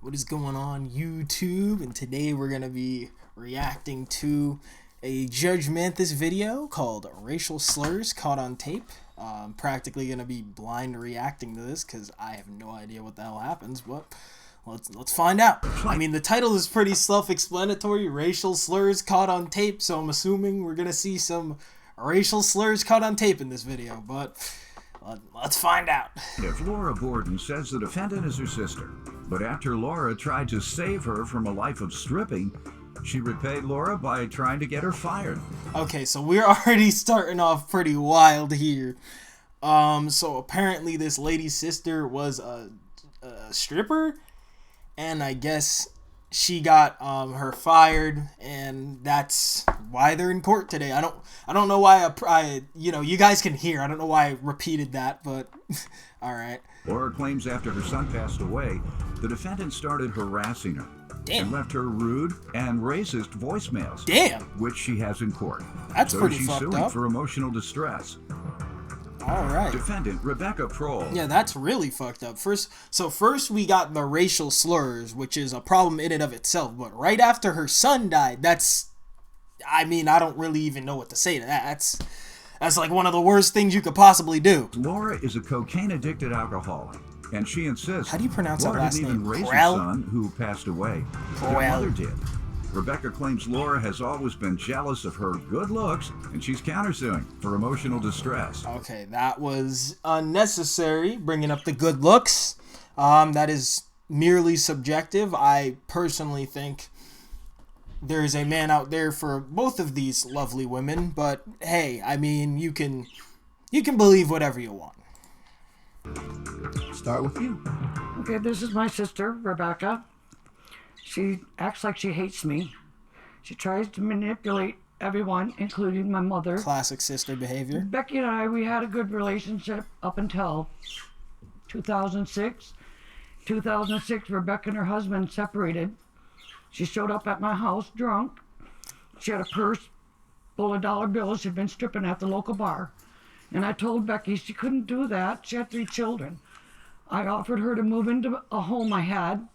What is going on, YouTube? And today we're going to be reacting to a Judge Manthis video called Racial Slurs Caught on Tape. I'm practically going to be blind reacting to this because I have no idea what the hell happens, but let's find out. I mean, the title is pretty self-explanatory, Racial Slurs Caught on Tape, so I'm assuming we're going to see some racial slurs caught on tape in this video, but let's find out. If Laura Borden says the defendant is her sister, but after Laura tried to save her from a life of stripping, she repaid Laura by trying to get her fired. Okay, so we're already starting off pretty wild here. So apparently this lady's sister was a stripper, and I guess she got her fired, and that's why they're in court today. I don't know why you guys can hear. I don't know why I repeated that, but all right. Laura claims after her son passed away, the defendant started harassing her. Damn. And left her rude and racist voicemails. Damn. Which she has in court. That's so pretty she's fucked suing up. for emotional distress. All right. Defendant Rebecca Prohl. Yeah, that's really fucked up. First we got the racial slurs, which is a problem in and of itself. But right after her son died, I don't really even know what to say to that. That's like one of the worst things you could possibly do. Laura is a cocaine-addicted alcoholic, and she insists. How do you pronounce Laura her last didn't name? even raise her Krell? son, who passed away. Krell. Her mother did. Rebecca claims Laura has always been jealous of her good looks, and she's countersuing for emotional distress. Okay, that was unnecessary, bringing up the good looks. That is merely subjective. I personally think there is a man out there for both of these lovely women, but hey, I mean, you can believe whatever you want. Start with you. Okay, this is my sister, Rebecca. She acts like she hates me. She tries to manipulate everyone, including my mother. Classic sister behavior. Becky and I, we had a good relationship up until 2006. 2006, Rebecca and her husband separated. She showed up at my house drunk. She had a purse full of dollar bills. She'd been stripping at the local bar. And I told Becky she couldn't do that. She had 3 children. I offered her to move into a home I had.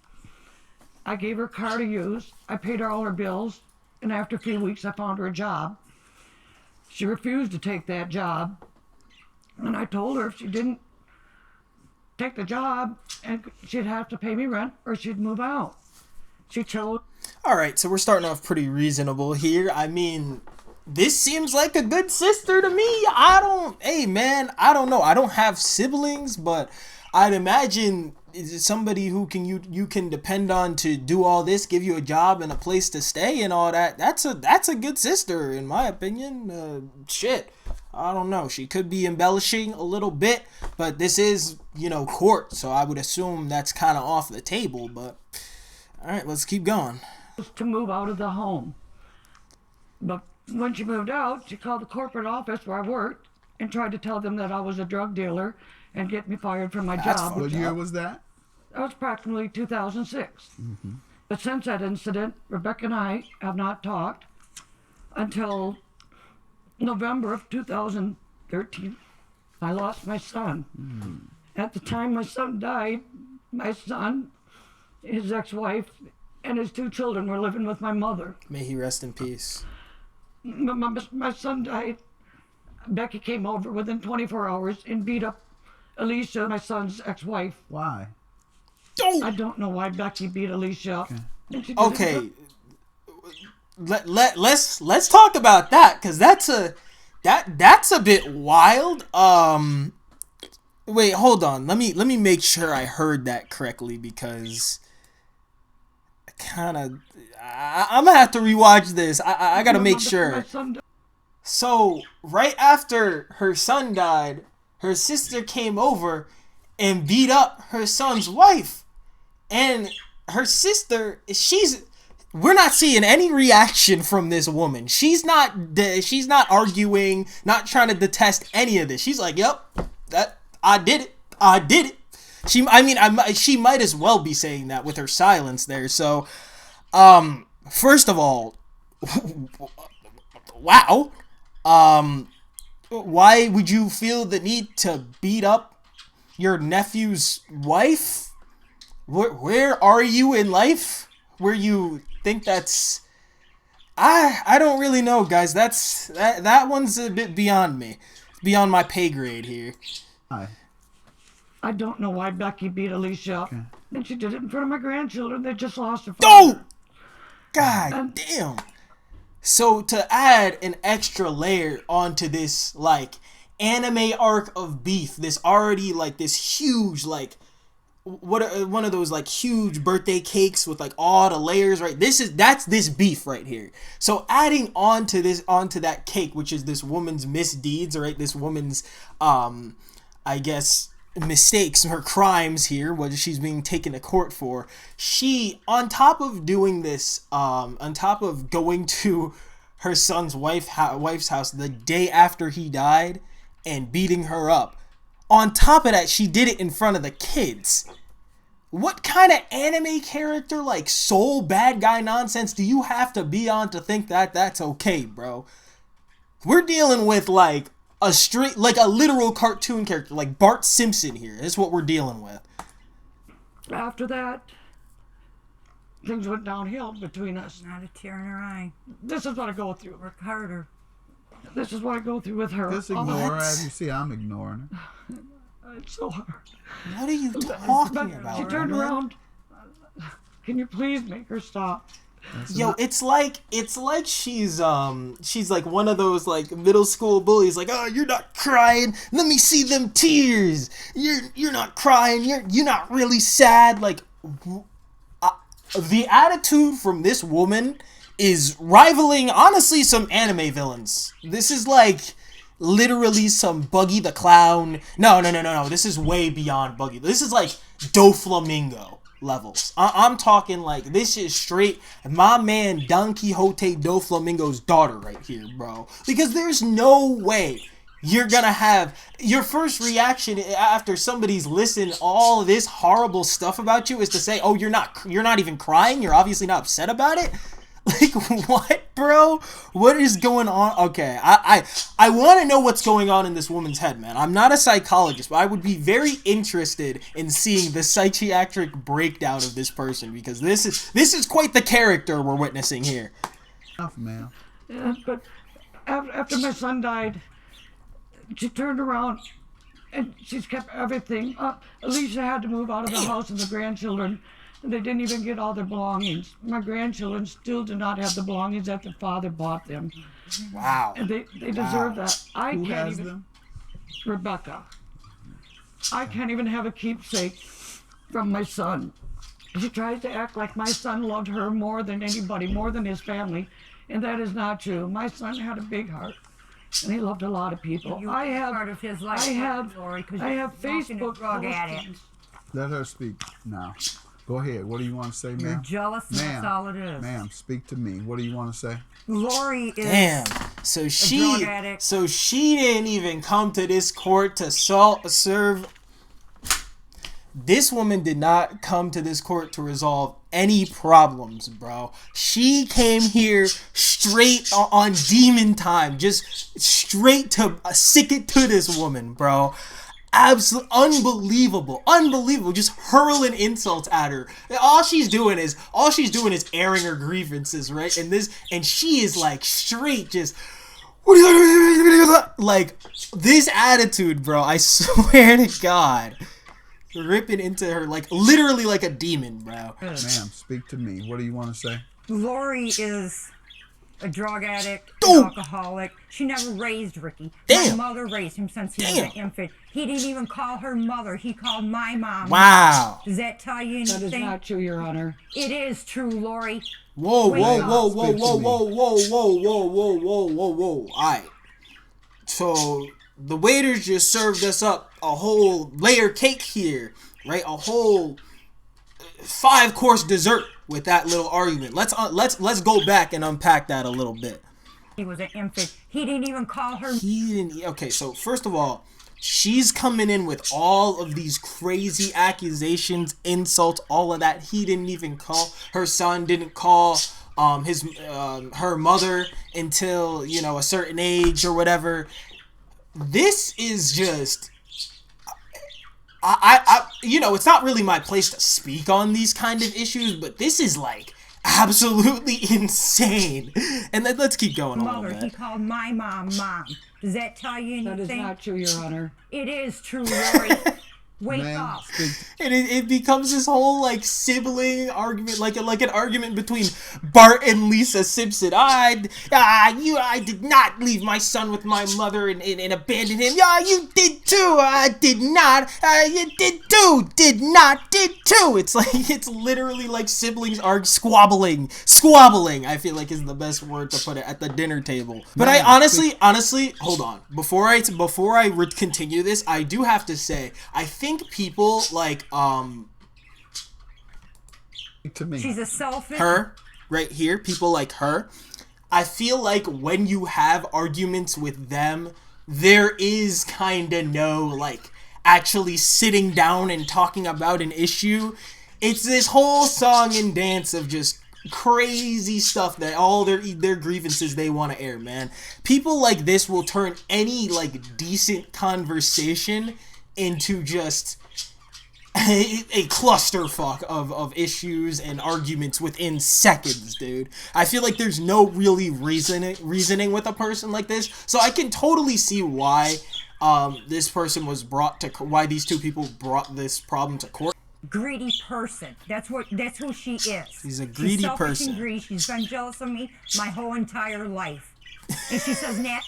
I gave her a car to use. I paid her all her bills. And after 3 weeks, I found her a job. She refused to take that job. And I told her if she didn't take the job, and she'd have to pay me rent or she'd move out. She chose. All right, so we're starting off pretty reasonable here. I mean, this seems like a good sister to me. Hey man, I don't know. I don't have siblings, but I'd imagine somebody who you can depend on to do all this, give you a job and a place to stay and all that. That's a good sister in my opinion. Shit, I don't know. She could be embellishing a little bit, but this is court, so I would assume that's kind of off the table. But all right, let's keep going. To move out of the home, but when she moved out, she called the corporate office where I worked and tried to tell them that I was a drug dealer and get me fired from my job. What year was that? That was approximately 2006. Mm-hmm. But since that incident, Rebecca and I have not talked until November of 2013. I lost my son. Mm. At the time my son died, my son, his ex-wife, and his 2 children were living with my mother. May he rest in peace. My son died. Becky came over within 24 hours and beat up Alicia, my son's ex-wife. Why? I don't know why Becky beat Alicia up. Okay. Let's talk about that, because that's a bit wild. Wait, hold on. Let me make sure I heard that correctly, because I'm gonna have to rewatch this. I gotta make sure. So right after her son died, her sister came over and beat up her son's wife. And her sister, we're not seeing any reaction from this woman. She's not arguing, not trying to detest any of this. She's like, "Yep, I did it." She might as well be saying that with her silence there. So, first of all, wow. Why would you feel the need to beat up your nephew's wife? where are you in life where you think that's... I don't really know, guys. That one's a bit beyond me. Beyond my pay grade here. Hi. I don't know why Becky beat Alicia up. Okay. And she did it in front of my grandchildren. They just lost a father. Oh! God damn. So to add an extra layer onto this, like, anime arc of beef, this already, like, this huge, like, one of those, like, huge birthday cakes with, like, all the layers, right? That's this beef right here. So adding onto that cake, which is this woman's misdeeds, right? This woman's, I guess, mistakes, her crimes here, what she's being taken to court for. She, on top of doing this, on top of going to her son's wife's house the day after he died and beating her up, on top of that, she did it in front of the kids. What kind of anime character, like, soul bad guy nonsense do you have to be on to think that that's okay, bro? We're dealing with, like, a straight, like, a literal cartoon character, like Bart Simpson here. That's what we're dealing with. After that, things went downhill between us. Not a tear in her eye. This is what I go through. Work harder. This is what I go through with her. Just ignore her. As you see, I'm ignoring it. It's so hard. What are you talking about? She turned man? around. Can you please make her stop? Yo, it's like she's like one of those, like, middle school bullies, like, oh, you're not crying, let me see them tears, you're not crying, you're not really sad. Like, the attitude from this woman is rivaling, honestly, some anime villains. This is like literally some Buggy the Clown. No, this is way beyond Buggy. This is like Doflamingo levels. I'm talking like, this is straight my man Don Quixote Doflamingo's daughter right here, bro. Because there's no way you're gonna have your first reaction after somebody's listened all this horrible stuff about you is to say, oh, you're not even crying, you're obviously not upset about it. Like, what, bro? What is going on? Okay, I want to know what's going on in this woman's head, man. I'm not a psychologist, but I would be very interested in seeing the psychiatric breakdown of this person, because this is quite the character we're witnessing here. Enough, man. Yeah, but after my son died, she turned around and she's kept everything. Alicia had to move out of the house and the grandchildren. They didn't even get all their belongings. My grandchildren still do not have the belongings that their father bought them. Wow. And they deserve that. Who has them? Rebecca. I can't even have a keepsake from my son. She tries to act like my son loved her more than anybody, more than his family, and that is not true. My son had a big heart, and he loved a lot of people. You I have part of his life, I have Facebook Facebook drug postings. addict. Let her speak now. Go ahead. What do you want to say, ma'am? You're jealous, and that's all it is. Ma'am, speak to me. What do you want to say? Lori is Damn. So drug addict. she didn't even come to this court to serve. This woman did not come to this court to resolve any problems, bro. She came here straight on demon time, just straight to sick it to this woman, bro. Absolutely unbelievable, just hurling insults at her. All she's doing is airing her grievances, right? And she is like straight just like this attitude, bro. I swear to God, ripping into her like literally like a demon, bro. Ma'am, speak to me. What do you want to say? Lori is a drug addict, Ooh. an alcoholic. She never raised Ricky. Damn. My mother raised him since he was an infant. He didn't even call her mother. He called my mom. Wow. Does that tell you anything? That is not true, Your Honor. It is true, Lori. Whoa. Alright. So the waiters just served us up a whole layer cake here, right? A whole 5-course dessert with that little argument. Let's go back and unpack that a little bit. He was an infant. He didn't even call her. Okay, so first of all, she's coming in with all of these crazy accusations, insults, all of that. He didn't even call. Her son didn't call her mother until, you know, a certain age or whatever. This is just... you know, it's not really my place to speak on these kind of issues, but this is like absolutely insane. And then let's keep going Mother, a little he bit. called my mom, Mom. Does that tell you anything? That is not true, Your Honor. It is true, Lori. Wake Man, up. And it becomes this whole like sibling argument, like an argument between Bart and Lisa Simpson. I did not leave my son with my mother and abandon him. Yeah, you did too. I did not. You did too. Did not. Did too. It's like it's literally like siblings are squabbling. I feel like is the best word to put it at the dinner table. But I honestly, hold on. Before I continue this, I do have to say I think people like to me. She's a selfish. her right here, people like her, I feel like when you have arguments with them, there is kind of no like actually sitting down and talking about an issue. It's this whole song and dance of just crazy stuff that all their grievances they want to air, man. People like this will turn any like decent conversation into just a clusterfuck of issues and arguments within seconds, dude. I feel like there's no really reasoning with a person like this, so I can totally see why this person was brought to why these two people brought this problem to court. Greedy person. That's who she is. She's a greedy She's selfish person. And greedy. She's been jealous of me my whole entire life. And she says, Nat.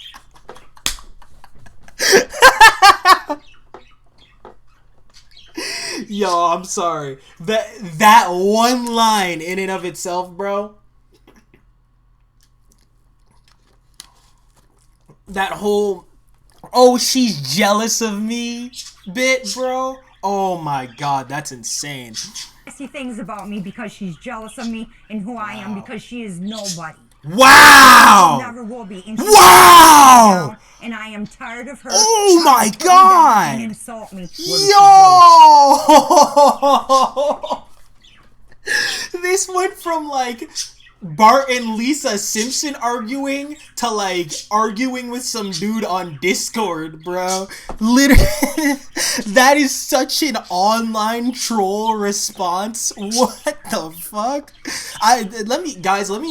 Yo, I'm sorry. That one line in and of itself, bro. That whole, oh, she's jealous of me bit, bro. Oh my god, that's insane. Nasty things about me because she's jealous of me and who I am because she is nobody. Wow! Never will be. And wow! And I am tired of her. Oh my god! And insult me. Yo! This went from like Bart and Lisa Simpson arguing to like arguing with some dude on Discord, bro. Literally, that is such an online troll response. What the fuck? Let me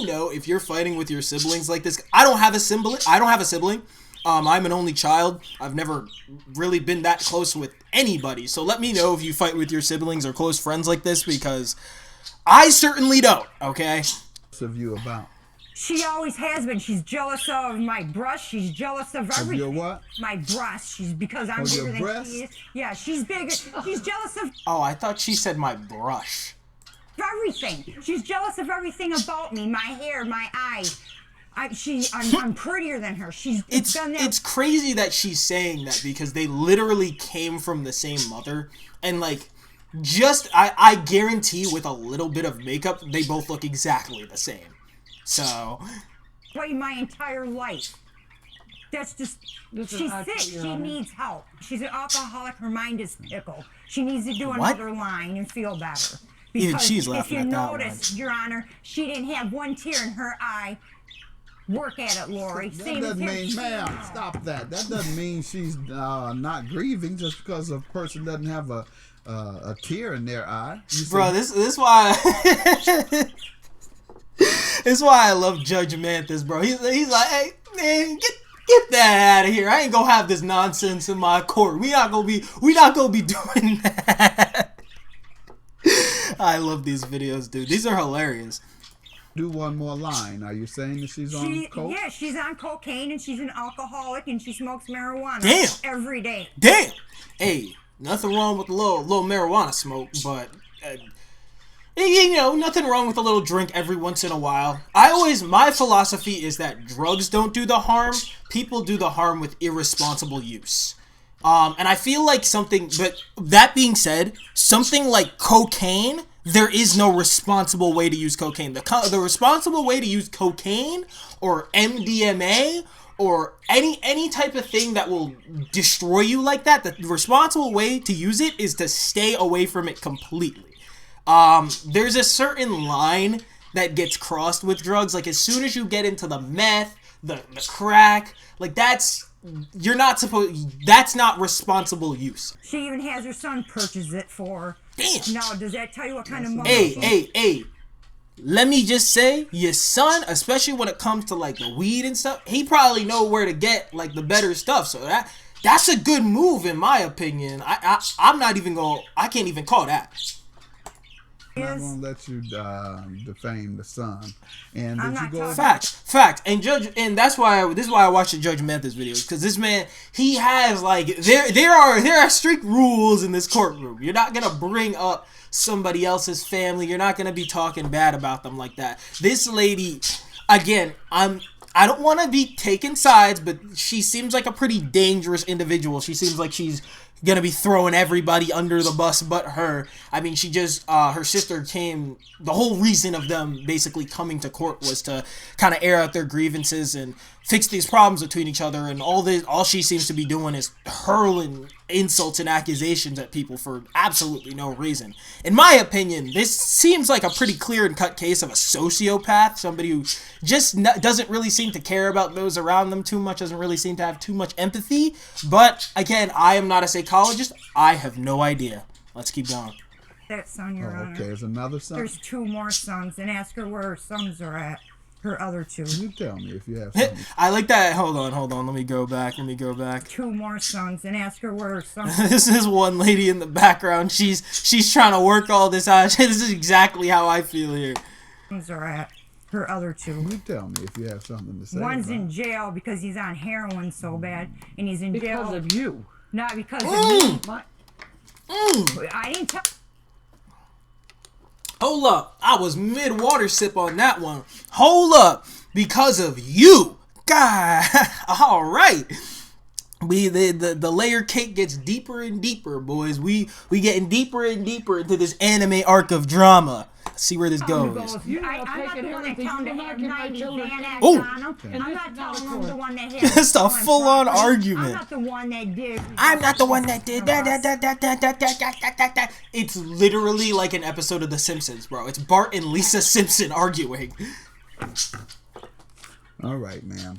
know if you're fighting with your siblings like this. I don't have a sibling. I'm an only child. I've never really been that close with anybody. So let me know if you fight with your siblings or close friends like this, because I certainly don't, okay? Of you about? She always has been. She's jealous of my breast. She's jealous of everything. Of your what? My breast. She's because I'm Of bigger your than breast? she is. Yeah, she's bigger. She's jealous of Oh, I thought she said my brush. everything. She's jealous of everything about me. My hair, my eyes. I'm prettier than her. It's crazy that she's saying that because they literally came from the same mother, and like I guarantee with a little bit of makeup they both look exactly the same. So Played my entire life. That's just she's sick. She needs help. She's an alcoholic. Her mind is pickled. She needs to do another line and feel better. Because even she's laughing at that one. If you notice, Your Honor, she didn't have one tear in her eye. Work at it, Lori. That doesn't mean, ma'am, stop that. That doesn't mean she's not grieving just because a person doesn't have a tear in their eye. Bro, this is why this is why I love Judge Manthis, bro. He's like, hey man, get that out of here. I ain't gonna have this nonsense in my court. We not gonna be doing that. I love these videos, dude. These are hilarious. Do one more line. Are you saying that she's on coke? Yeah, she's on cocaine and she's an alcoholic and she smokes marijuana every day. Damn. Hey, nothing wrong with a little marijuana smoke, but you know, nothing wrong with a little drink every once in a while. My philosophy is that drugs don't do the harm. People do the harm with irresponsible use. And I feel like but that being said, something like cocaine, there is no responsible way to use cocaine. The responsible way to use cocaine or MDMA or any type of thing that will destroy you like that, the responsible way to use it is to stay away from it completely. There's a certain line that gets crossed with drugs. Like as soon as you get into the meth, the crack, like that's you're not supposed. That's not responsible use. She even has her son purchase it for her. Damn. Now, does that tell you what kind of mother? Hey. Let me just say, your son, especially when it comes to like the weed and stuff, he probably know where to get like the better stuff. So that's a good move in my opinion. I'm not even going. I can't even call that. I'm not gonna let you defame the son. And did you go? Fact. And this is why I watched the Judge Manthis videos, because this man, he has like there are strict rules in this courtroom. You're not gonna bring up somebody else's family. You're not gonna be talking bad about them like that. This lady, again, I don't want to be taking sides, but she seems like a pretty dangerous individual. She seems like she's gonna be throwing everybody under the bus but her. I mean, she just her sister came. The whole reason of them basically coming to court was to kind of air out their grievances and fix these problems between each other. And all she seems to be doing is hurling insults and accusations at people for absolutely no reason. In my opinion, this seems like a pretty clear and cut case of a sociopath, somebody who just doesn't really seem to care about those around them too much, doesn't really seem to have too much empathy. But again, I am not a psychologist. I have no idea. Let's keep going. That son, Your Honor. Okay, there's another son. There's 2 more sons, and ask her where her sons are at. Her other 2. You tell me if you have something. I like that. Hold on. Let me go back. 2 more sons, and ask her where her sons are. This is one lady in the background. She's trying to work all this out. This is exactly how I feel here. Sons are at. Her other 2. You tell me if you have something to say. One's in jail because he's on heroin so bad, and he's in jail Because of you. not because of me. My, I didn't tell. Hold up. I was mid-water sip on that one. Hold up. Because of you. God. All right. The layer cake gets deeper and deeper, boys. We getting deeper and deeper into this anime arc of drama. Let's see where this goes. you I'm not taking the one that everything. told him You're to have not giving my 90 children. Xanax Oh. on him. And I'm this not is not telling a him the court. one that had Just a stolen full-on property. argument. I'm not the one that did. I'm not the one that did that. It's literally like an episode of The Simpsons, bro. It's Bart and Lisa Simpson arguing. All right, ma'am.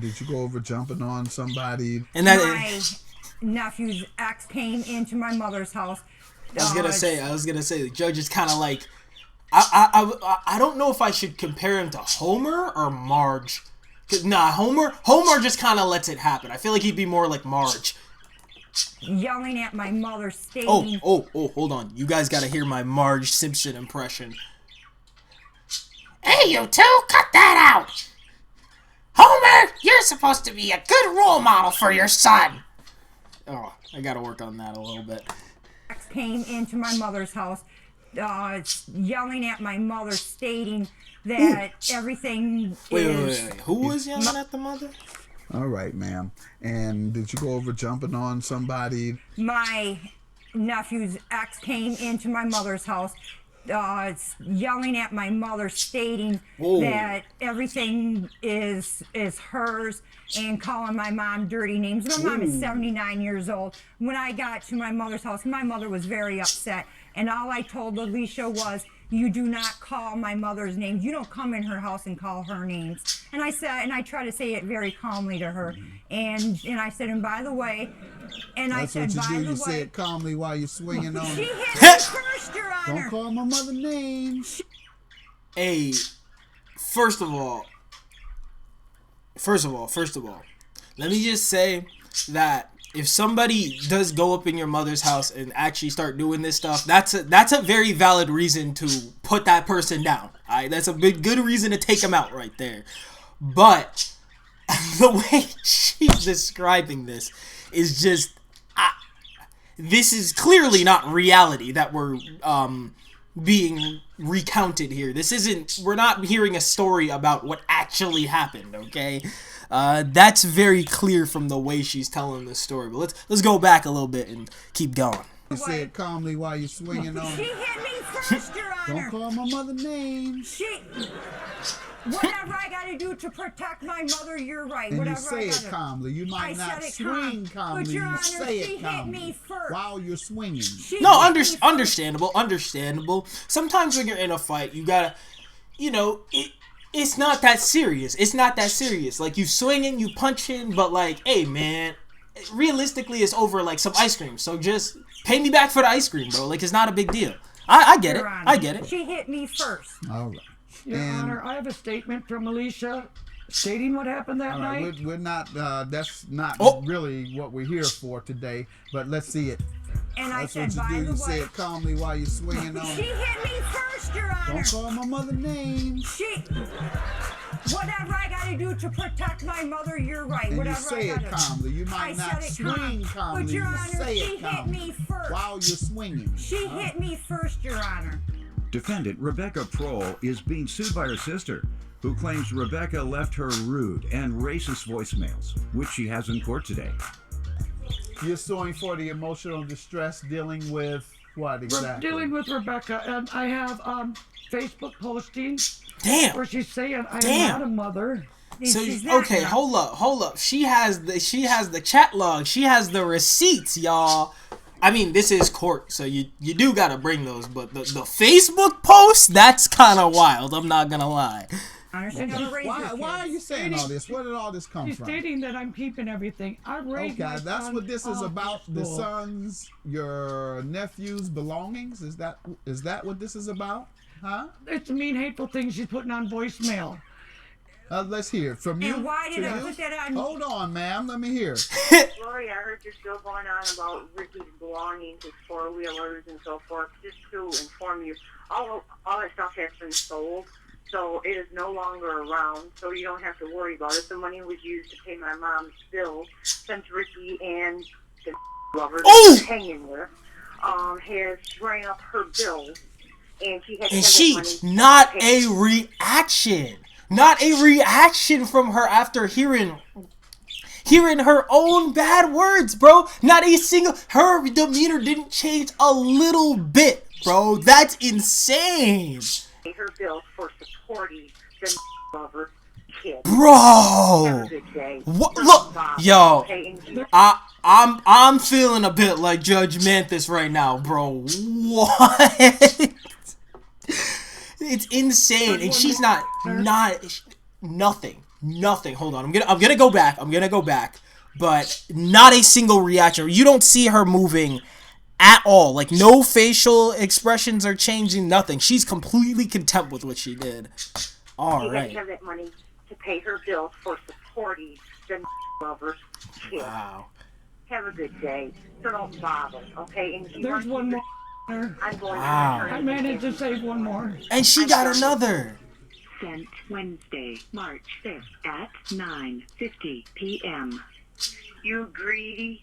Did you go over jumping on somebody? And that My nephew's ex came into my mother's house. I was gonna say the judge is kind of like, I don't know if I should compare him to Homer or Marge. Nah, Homer just kind of lets it happen. I feel like he'd be more like Marge. Yelling at my mother, stating, Oh, hold on. You guys gotta hear my Marge Simpson impression. Hey, you two, cut that out! Homer, you're supposed to be a good role model for your son. Oh, I gotta work on that a little bit. ex came into my mother's house, yelling at my mother, stating that everything is. Wait. Who was yelling at the mother? All right, ma'am. And did you go over jumping on somebody? My nephew's ex came into my mother's house, yelling at my mother, stating that everything is hers, and calling my mom dirty names. My mom is 79 years old. When I got to my mother's house, my mother was very upset, and all I told Alicia was, you do not call my mother's names. You don't come in her house and call her names. And I said, and I try to say it very calmly to her. And I said, and by the way, and That's I said, what you by do. the You say way, it calmly while you're swinging on she it. hit me first, Your Honor. Don't call my mother names. Hey, first of all, let me just say that if somebody does go up in your mother's house and actually start doing this stuff, that's a very valid reason to put that person down. Alright, that's a good reason to take them out right there. But the way she's describing this is just, this is clearly not reality that we're being recounted here. We're not hearing a story about what actually happened, okay? That's very clear from the way she's telling the story. But let's go back a little bit and keep going. You say it calmly while you're swinging on She it. hit me first, Your Honor. Don't call my mother names. Whatever I got to do to protect my mother, you're right. And Whatever you say I it gotta, calmly. You I might not said it swing calm, calmly. but Your You Honor, say she it hit calmly me first. while you're swinging. She No, hit me first. understandable. Sometimes when you're in a fight, you gotta, it's not that serious. It's not that serious. Like, you swinging, you punching, but like, hey man, realistically, it's over like some ice cream. So just pay me back for the ice cream, bro. Like, it's not a big deal. I get it. I get it. She hit me first. All right. Your Honor, I have a statement from Alicia stating what happened that night. We're not. That's not really what we're here for today. But let's see it. And I That's said, what you do. by the You say way, it calmly while you're swinging on. she hit me first, Your Honor. Don't call my mother names. Whatever I got to do to protect my mother, you're right. And Whatever you say it calmly. You might not swing calmly. But Your You Honor, say she it calmly hit me first. while you're swinging. She hit me first, Your Honor. Defendant Rebecca Prohl is being sued by her sister, who claims Rebecca left her rude and racist voicemails, which she has in court today. You're suing for the emotional distress dealing with what exactly? Dealing with Rebecca, and I have Facebook postings where she's saying I'm not a mother. So okay, hold up. She has the chat log. She has the receipts, y'all. I mean, this is court, so you do gotta bring those. But the Facebook post, that's kind of wild. I'm not gonna lie. Why are you saying all this? Where did all this come She's from? stating that I'm keeping everything. I raised my that's son what this is about. The school. son's, your nephew's belongings. Is that what this is about? Huh? It's mean, hateful things she's putting on voicemail. Let's hear it from you. And why did I you? put that on? Hold on, ma'am. Let me hear it. Lori, I heard you're still going on about Ricky's belongings, his four-wheelers and so forth. Just to inform you, all that stuff has been sold. So it is no longer around, so you don't have to worry about it. The money was used to pay my mom's bills, since Ricky and the lover that she's hanging with has rang up her bills, and she had to have that money not a reaction. Not a reaction from her after hearing her own bad words, bro. Not a single. Her demeanor didn't change a little bit, bro. That's insane. Her bill for supporting the lover kid. Bro, what? Look, yo, I'm feeling a bit like Judge Manthis right now, bro. What? It's insane, and she's not nothing. Hold on, I'm gonna go back, but not a single reaction. You don't see her moving at all. Like, no facial expressions are changing, nothing. She's completely content with what she did. All right. She had to have that money to pay her bill for supporting the lover's kid. Wow. Have a good day. So don't bother, okay? And There's one more. I'm going to I managed to save one more. And she got another. Sent Wednesday, March 5th at 9:50 p.m. You greedy.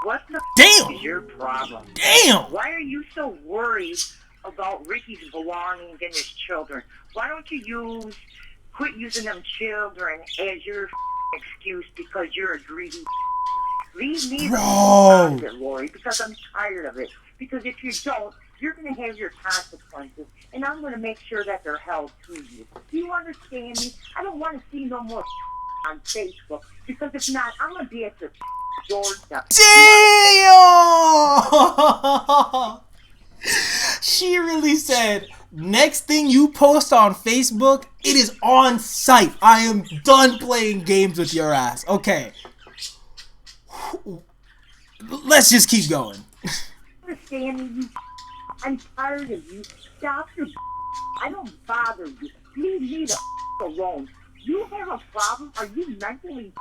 What the Damn! is your problem? Damn! Why are you so worried about Ricky's belongings and his children? Why don't you quit using them children as your excuse because you're a greedy. Leave me Bro! the Lori, because I'm tired of it. Because if you don't, you're going to have your consequences, and I'm going to make sure that they're held to you. Do you understand me? I don't want to see no more on Facebook, because if not, I'm going to be at your doorstep. Damn! She really said, next thing you post on Facebook, it is on site. I am done playing games with your ass. Okay. Let's just keep going. Understand you. I'm tired of you. Stop your I don't bother you. Leave me the alone. You have a problem? Are you mentally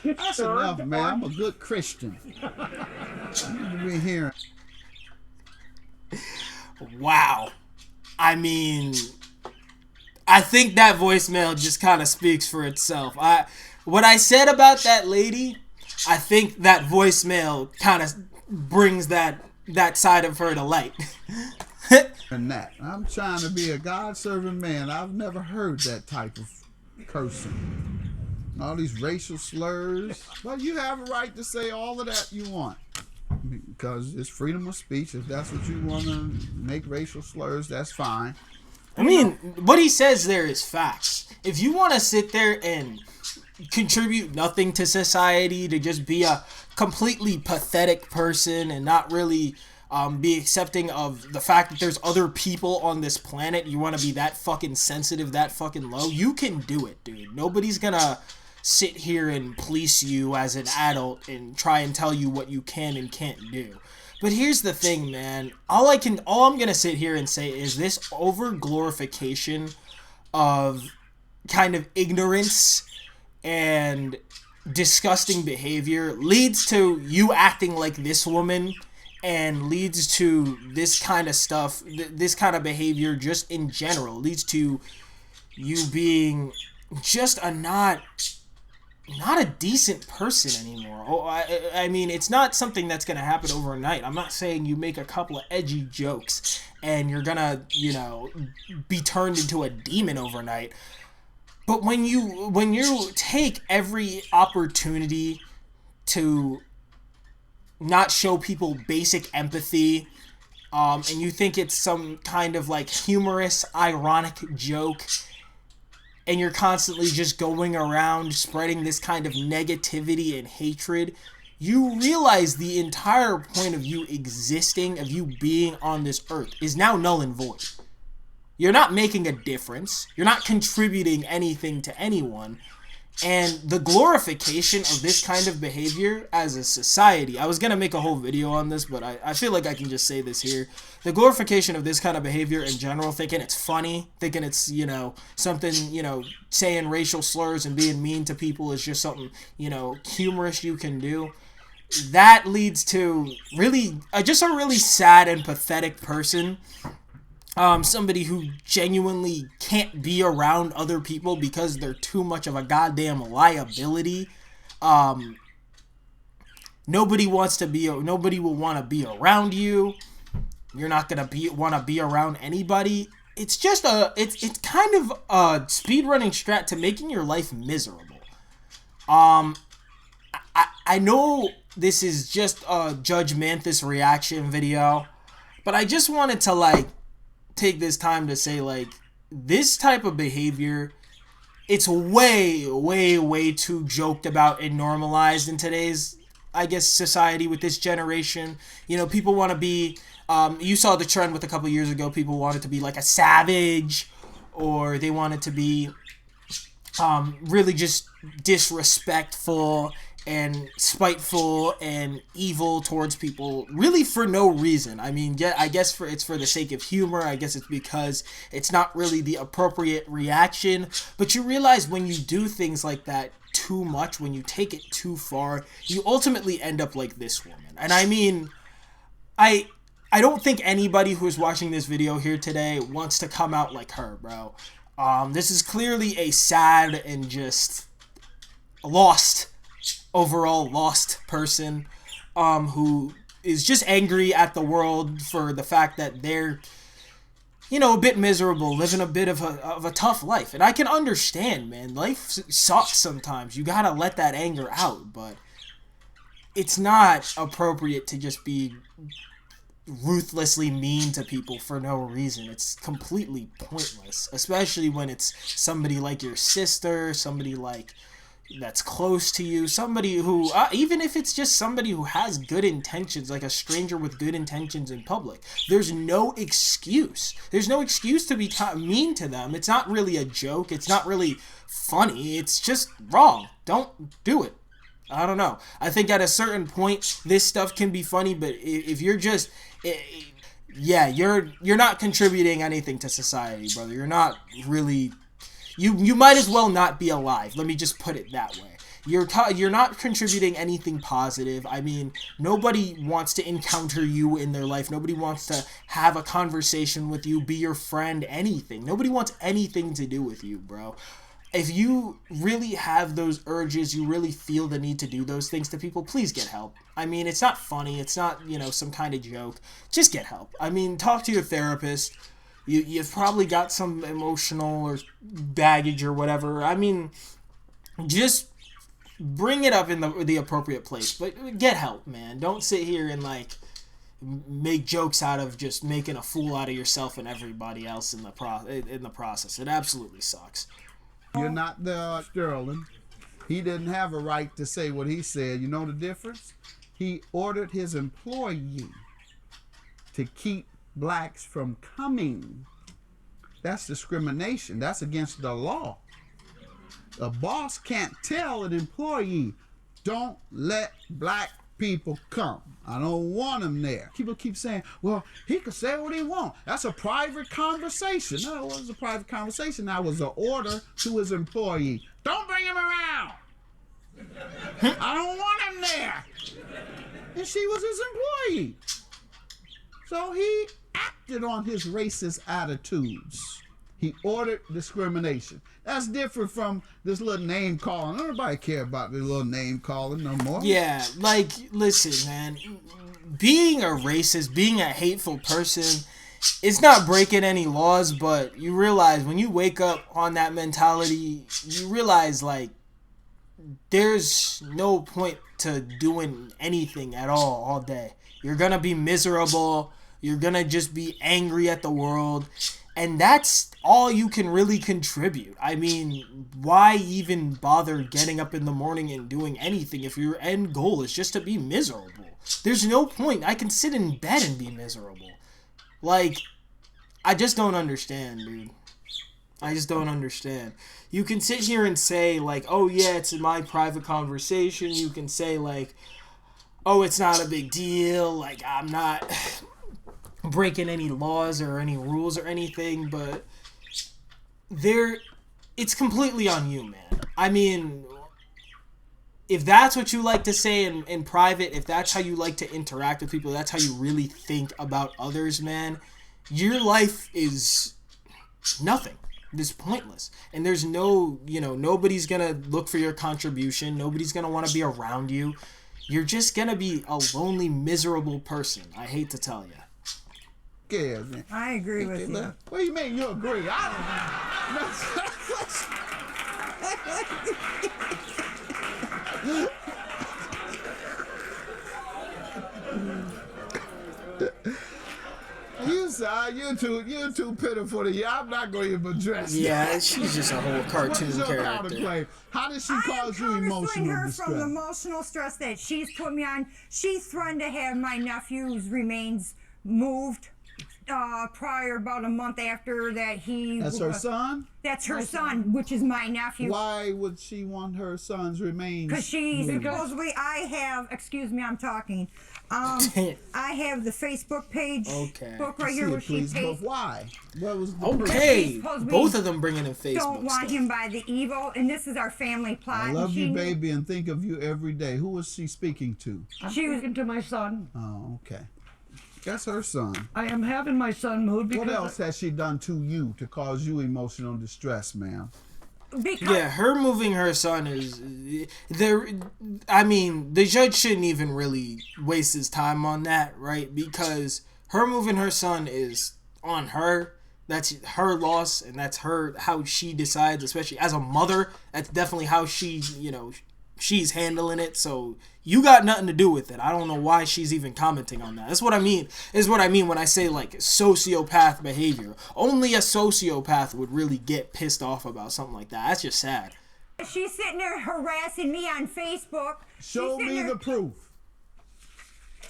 That's enough, man. I'm a good Christian. I need to be hearing. Wow. I mean, I think that voicemail just kind of speaks for itself. What I said about that lady, I think that voicemail kind of brings that side of her to light. And that. I'm trying to be a God-serving man. I've never heard that type of cursing. All these racial slurs. Well, you have a right to say all of that you want. Because it's freedom of speech. If that's what you want to make racial slurs, that's fine. I mean, what he says there is facts. If you want to sit there and contribute nothing to society, to just be a completely pathetic person and not really be accepting of the fact that there's other people on this planet. You want to be that fucking sensitive, that fucking low. You can do it, dude. Nobody's gonna sit here and police you as an adult and try and tell you what you can and can't do. But here's the thing, man. All I'm gonna sit here and say is this over glorification of kind of ignorance and disgusting behavior leads to you acting like this woman, and leads to this kind of stuff, this kind of behavior just in general, leads to you being just not a decent person anymore. Oh, I mean, it's not something that's going to happen overnight. I'm not saying you make a couple of edgy jokes and you're going to, be turned into a demon overnight. But when you take every opportunity to not show people basic empathy, and you think it's some kind of like humorous, ironic joke, and you're constantly just going around spreading this kind of negativity and hatred, you realize the entire point of you existing, of you being on this earth, is now null and void. You're not making a difference. You're not contributing anything to anyone. And the glorification of this kind of behavior as a society, I was going to make a whole video on this, but I feel like I can just say this here. The glorification of this kind of behavior in general, thinking it's funny, thinking it's, something, saying racial slurs and being mean to people is just something, humorous you can do. That leads to really, just a really sad and pathetic person. Somebody who genuinely can't be around other people because they're too much of a goddamn liability. Nobody will want to be around you. You're not gonna want to be around anybody. It's just it's kind of a speedrunning strat to making your life miserable. I know this is just a Judge Manthis reaction video, but I just wanted to take this time to say, this type of behavior, it's way, way, way too joked about and normalized in today's, I guess, society with this generation. People want to be, you saw the trend with a couple years ago, people wanted to be like a savage, or they wanted to be really just disrespectful and spiteful and evil towards people, really for no reason. I mean, yeah, I guess it's for the sake of humor. I guess it's because it's not really the appropriate reaction. But you realize when you do things like that too much, when you take it too far, you ultimately end up like this woman. And I mean, I don't think anybody who is watching this video here today wants to come out like her, bro. This is clearly a sad and just overall lost person who is just angry at the world for the fact that they're a bit miserable, living a bit of a tough life. And I can understand, man, life sucks sometimes. You gotta let that anger out, but it's not appropriate to just be ruthlessly mean to people for no reason. It's completely pointless, especially when it's somebody like your sister, somebody that's close to you, somebody who, even if it's just somebody who has good intentions, like a stranger with good intentions in public, there's no excuse. There's no excuse to be mean to them. It's not really a joke. It's not really funny. It's just wrong. Don't do it. I don't know. I think at a certain point, this stuff can be funny, but if you're just, you're not contributing anything to society, brother. You're not really. You might as well not be alive. Let me just put it that way. You're not contributing anything positive. I mean, nobody wants to encounter you in their life. Nobody wants to have a conversation with you, be your friend, anything. Nobody wants anything to do with you, bro. If you really have those urges, you really feel the need to do those things to people, please get help. I mean, it's not funny. It's not, some kind of joke. Just get help. I mean, talk to your therapist. You've probably got some emotional or baggage or whatever. I mean, just bring it up in the appropriate place. But get help, man. Don't sit here and make jokes out of just making a fool out of yourself and everybody else in the process. It absolutely sucks. You're not the Sterling. He didn't have a right to say what he said. You know the difference? He ordered his employee to keep blacks from coming. That's discrimination. That's against the law. A boss can't tell an employee, don't let black people come. I don't want them there. People keep saying, well, he could say what he wants. That's a private conversation. No, it wasn't a private conversation. That was an order to his employee. Don't bring him around. I don't want him there. And she was his employee. So he acted on his racist attitudes. He ordered discrimination. That's different from this little name calling. Nobody care about this little name calling no more. Yeah, like, listen, man. Being a racist, being a hateful person, it's not breaking any laws, but you realize when you wake up on that mentality, you realize, like, there's no point to doing anything at all day. You're gonna be miserable. You're gonna just be angry at the world. And that's all you can really contribute. I mean, why even bother getting up in the morning and doing anything if your end goal is just to be miserable? There's no point. I can sit in bed and be miserable. Like, I just don't understand, dude. I just don't understand. You can sit here and say, like, oh, yeah, it's my private conversation. You can say, like, oh, it's not a big deal. Like, I'm not breaking any laws or any rules or anything, but it's completely on you, man. I mean, if that's what you like to say in private, if that's how you like to interact with people, that's how you really think about others, man, your life is nothing. It's pointless. And there's nobody's gonna look for your contribution. Nobody's gonna want to be around you. You're just gonna be a lonely, miserable person. I hate to tell you. Yeah, I agree with you. What do you mean you agree? You're too pitiful to you. I'm not going to even address that. Yeah, she's just a whole cartoon character. How did she cause you emotional her distress? from the emotional stress that she's put me on. She's threatened to have my nephew's remains moved prior, about a month after that he... That's her son? That's her son, which is my nephew. Why would she want her son's remains? Because supposedly excuse me, I'm talking. I have the Facebook page book right here where she paid. Why? What was the both of them bringing in Facebook don't want stuff. him by the evil, and this is our family plot. I love you, baby, and think of you every day. Who was she speaking to? She was speaking to my son. Oh, okay. That's her son. I am having my son moved because... What else has she done to you to cause you emotional distress, ma'am? Yeah, her moving her son is... I mean, the judge shouldn't even really waste his time on that, right? Because her moving her son is on her. That's her loss, and that's how she decides, especially as a mother. That's definitely how she's handling it. So you got nothing to do with it. I don't know why she's even commenting on that. That's what I mean. Is what I mean when I say, like, sociopath behavior. Only a sociopath would really get pissed off about something like that. That's just sad. She's sitting there harassing me on Facebook. Show me the proof.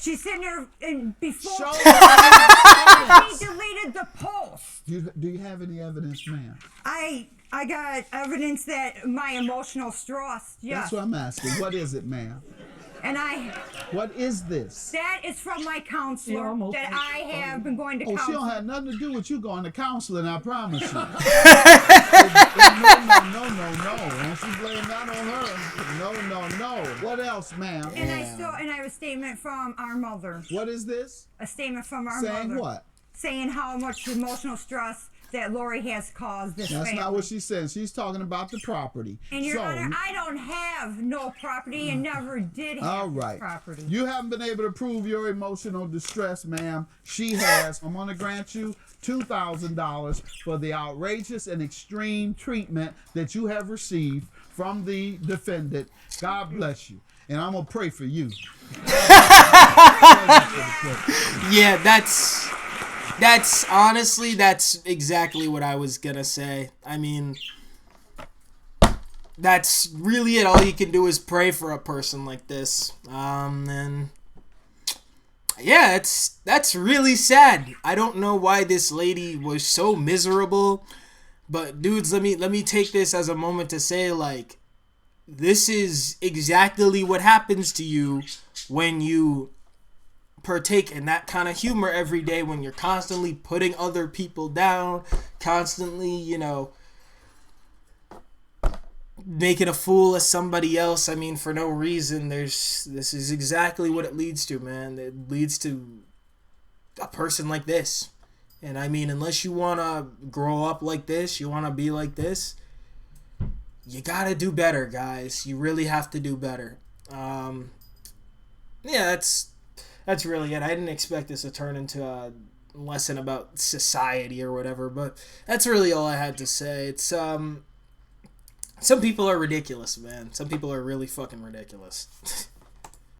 She's sitting there and before Show she deleted the post. Do you have any evidence, ma'am? I got evidence that my emotional stress. Yes. That's what I'm asking. What is it, ma'am? What is this? That is from my counselor that I have been going to counseling. She don't have nothing to do with you going to counseling, I promise you. No. Don't you blame that on her. No. What else, ma'am? And I have a statement from our mother. What is this? A statement from our mother. Saying what? Saying how much emotional stress that Lori has caused this family. That's not what she said. She's talking about the property. And Your Honor, I don't have no property and never did have property. You haven't been able to prove your emotional distress, ma'am. She has. I'm going to grant you $2,000 for the outrageous and extreme treatment that you have received from the defendant. God bless you. And I'm going to pray for you. Yeah, that's honestly, that's exactly what I was gonna say. I mean, that's really it. All you can do is pray for a person like this. And yeah, that's really sad. I don't know why this lady was so miserable, but dudes, let me take this as a moment to say, like, this is exactly what happens to you when you partake in that kind of humor every day, when you're constantly putting other people down, constantly, making a fool of somebody else. I mean, for no reason. This is exactly what it leads to, man. It leads to a person like this. And I mean, unless you want to grow up like this, you want to be like this, you got to do better, guys. You really have to do better. Yeah, that's really it. I didn't expect this to turn into a lesson about society or whatever, but that's really all I had to say. It's some people are ridiculous, man. Some people are really fucking ridiculous.